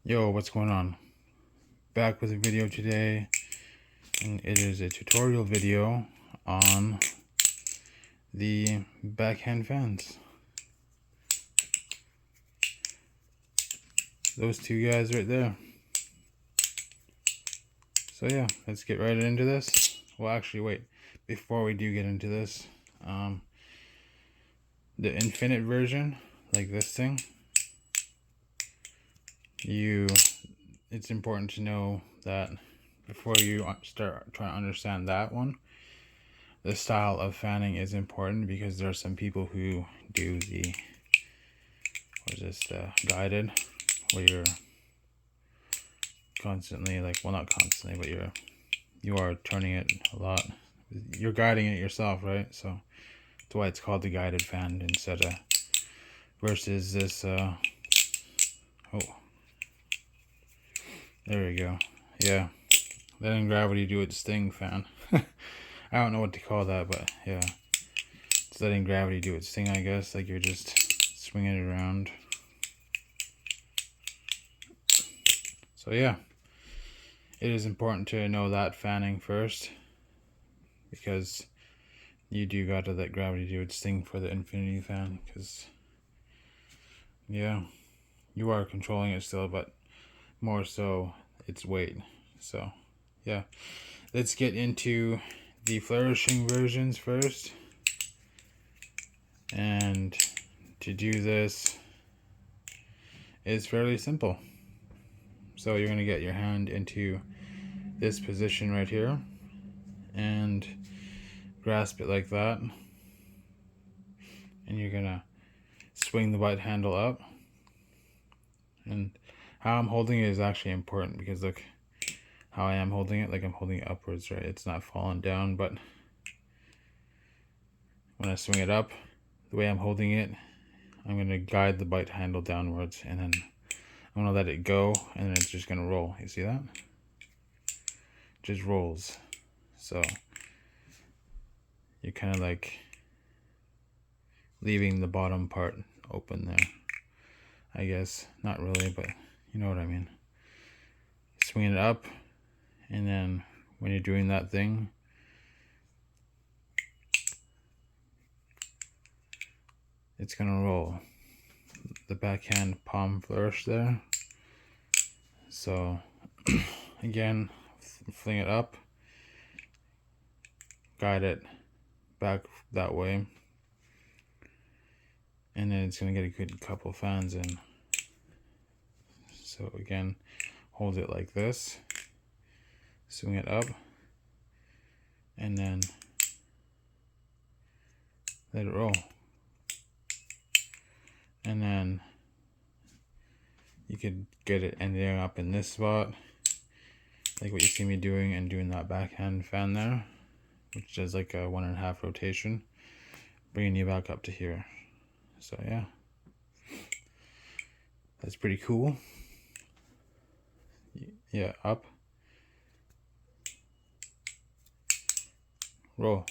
Yo, what's going on? Back with a video today, and it is a tutorial video on the backhand fans. Those two guys right there. So yeah, let's get right into this. Well, actually, wait. Before we do get into this, the infinite version, like this thing, it's important to know that before you start trying to understand that one, the style of fanning is important, because there are some people who do the guided, where you're constantly, like, well, not constantly, but you are turning it a lot. You're guiding it yourself, right? So that's why it's called the guided fan instead of versus this oh, there we go. Yeah, letting gravity do its thing fan. I don't know what to call that, but yeah, it's letting gravity do its thing, I guess. Like, you're just swinging it around. So yeah, it is important to know that fanning first, because you do gotta let gravity do its thing for the infinity fan, because yeah, you are controlling it still, but more so its weight. So yeah, let's get into the flourishing versions first. And to do this is fairly simple. So you're going to get your hand into this position right here and grasp it like that, and you're going to swing the white handle up. And how I'm holding it is actually important, because look how I am holding it. Like, I'm holding it upwards, right? It's not falling down, but when I swing it up, the way I'm holding it, I'm going to guide the bite handle downwards, and then I'm going to let it go, and then it's just going to roll. You see that? It just rolls. So you're kind of like leaving the bottom part open there, I guess. Not really, but you know what I mean. Swing it up, and then when you're doing that thing, it's gonna roll. The backhand palm flourish there. So again, fling it up, guide it back that way, and then it's gonna get a good couple fans in. So again, hold it like this, swing it up, and then let it roll. And then you could get it ending up in this spot, like what you see me doing, and doing that backhand fan there, which does like a 1.5 rotation, bringing you back up to here. So yeah, that's pretty cool. Yeah, up, roll.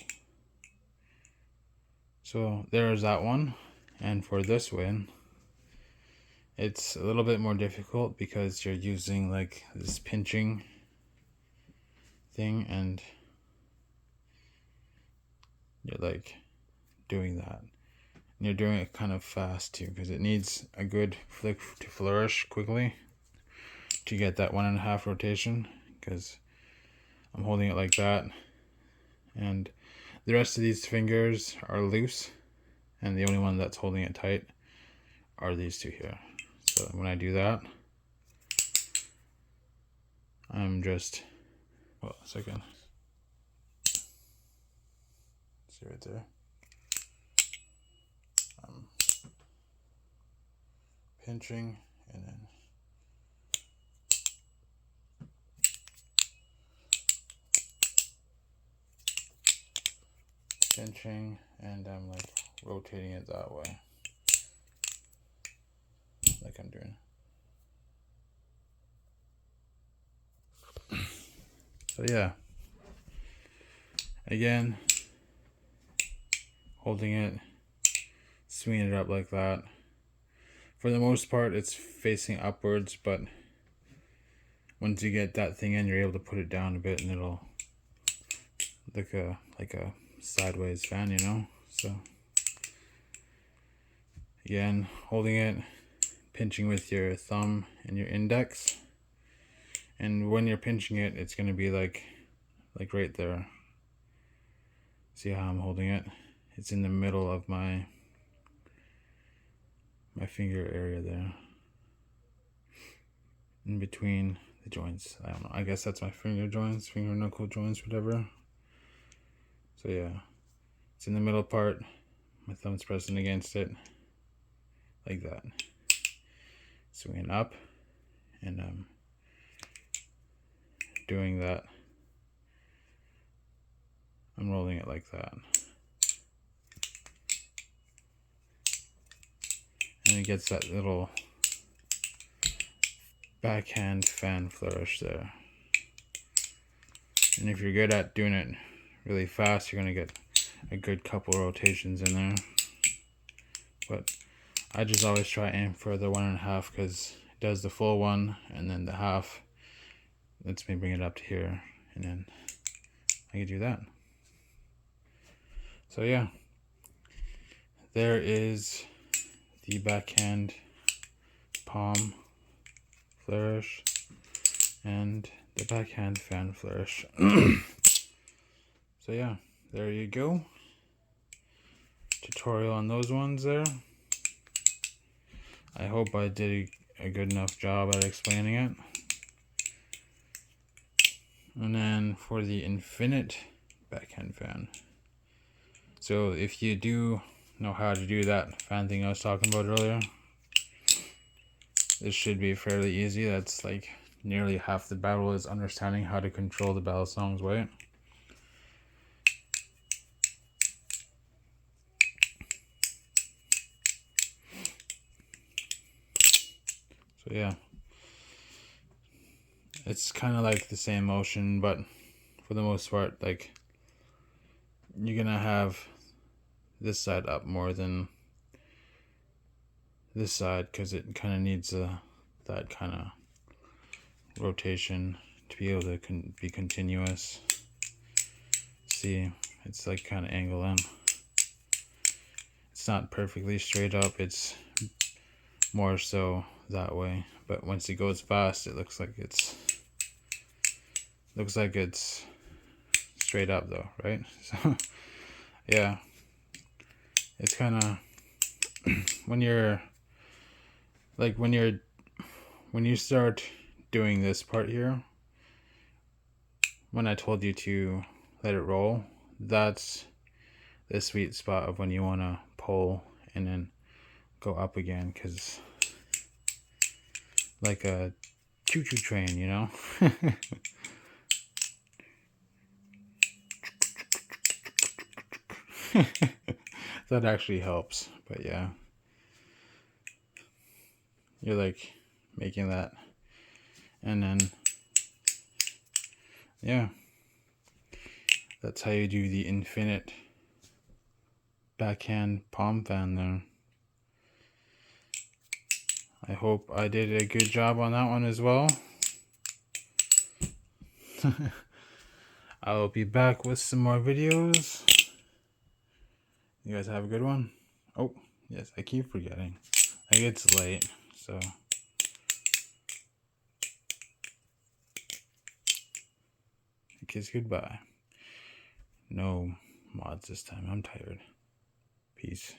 So there's that one. And for this one, it's a little bit more difficult, because you're using like this pinching thing, and you're like doing that, and you're doing it kind of fast too, because it needs a good flick to flourish quickly to get that 1.5 rotation, because I'm holding it like that, and the rest of these fingers are loose, and the only one that's holding it tight are these two here. So when I do that, I'm just, well, a second, see right there, I'm pinching, and then pinching, and I'm like rotating it that way, like I'm doing. So yeah, again, holding it, swinging it up like that. For the most part, it's facing upwards, but once you get that thing in, you're able to put it down a bit and it'll look like a sideways fan, you know? So again, holding it, pinching with your thumb and your index, and when you're pinching it, it's going to be like right there. See how I'm holding it? It's in the middle of my finger area there, in between the joints. I don't know, I guess that's my finger joints, finger knuckle joints, whatever. So yeah, it's in the middle part. My thumb's pressing against it like that, swinging up, and doing that. I'm rolling it like that, and it gets that little backhand fan flourish there. And if you're good at doing it really fast, you're gonna get a good couple rotations in there. But I just always try aim for the 1.5 because it does the full one, and then the half lets me bring it up to here, and then I can do that. So yeah, there is the backhand palm flourish and the backhand fan flourish. So yeah, there you go. Tutorial on those ones there. I hope I did a good enough job at explaining it. And then for the infinite backhand fan. So if you do know how to do that fan thing I was talking about earlier, this should be fairly easy. That's like nearly half the battle, is understanding how to control the Balisong's weight. So yeah, it's kind of like the same motion, but for the most part, like, you're gonna have this side up more than this side because it kind of needs that kind of rotation to be able to be continuous. See, it's like kind of angle in. It's not perfectly straight up, it's more so that way, but once it goes fast, it looks like it's straight up though, right? So yeah, it's kind of when you start doing this part here, when I told you to let it roll, that's the sweet spot of when you want to pull and then go up again, because like a choo-choo train, you know? That actually helps, but yeah, you're like making that, and then yeah, that's how you do the infinite backhand palm fan there. I hope I did a good job on that one as well. I'll be back with some more videos. You guys have a good one. Oh, yes, I keep forgetting. Like, it's late, so. Kiss goodbye. No mods this time. I'm tired. Peace.